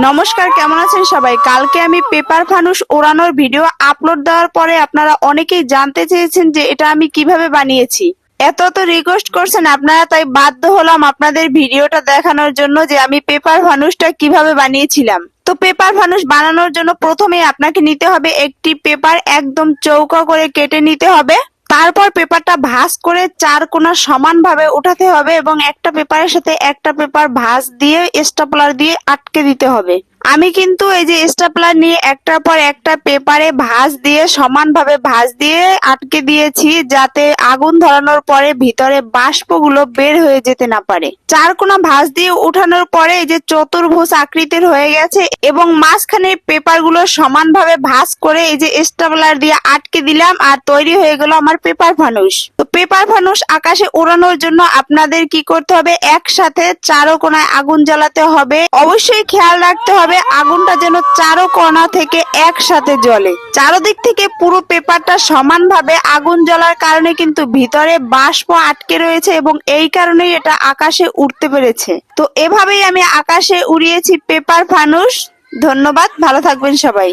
নমস্কার, কেমন আছেন সবাই? কালকে আমি পেপার ফানুস ওড়ানোর ভিডিও আপলোড দেওয়ার পরে আপনারা অনেকেই জানতে চেয়েছেন যে এটা আমি কিভাবে বানিয়েছি। এত রিকোয়েস্ট করছেন আপনারা, তাই বাধ্য হলাম আপনাদের ভিডিওটা দেখানোর জন্য যে আমি পেপার ফানুসটা কিভাবে বানিয়েছিলাম। তো পেপার ফানুস বানানোর জন্য প্রথমে আপনাকে নিতে হবে একটি পেপার, একদম চৌকো করে কেটে নিতে হবে। তারপর পেপারটা ভাঁজ করে চার কোণা সমানভাবে উঠাতে হবে এবং একটা পেপারের সাথে একটা পেপার ভাঁজ দিয়ে স্টেপলার দিয়ে আটকে দিতে হবে। আমি কিন্তু এই যে স্টেপলার নিয়ে একটার পর একটা পেপারে ভাঁজ দিয়ে সমানভাবে ভাঁজ দিয়ে আটকে দিয়েছি, যাতে আগুন ধরানোর পরে ভিতরে বাষ্পগুলো বের হয়ে যেতে না পারে। চার কোণা ভাঁজ দিয়ে উঠানোর পরে এই যে চতুর্ভুজ আকৃতির হয়ে গেছে এবং মাঝখানে পেপারগুলো সমানভাবে ভাঁজ করে এই যে স্টেপলার দিয়ে আটকে দিলাম, আর তৈরি হয়ে গেল আমার পেপার ফানুস। তো পেপার ফানুস আকাশে ওড়ানোর জন্য আপনাদের কি করতে হবে, একসাথে চারো কোণায় আগুন জ্বালাতে হবে। অবশ্যই খেয়াল রাখতে হবে আগুনটা যেন চারো কোণা থেকে একসাথে জ্বলে। চারদিক থেকে পুরো পেপারটা সমানভাবে আগুন জ্বলার কারণে কিন্তু ভিতরে বাষ্প আটকে রয়েছে এবং এই কারণেই এটা আকাশে উড়তে পেরেছে। তো এভাবেই আমি আকাশে উড়িয়েছি পেপার ফানুস। ধন্যবাদ, ভালো থাকবেন সবাই।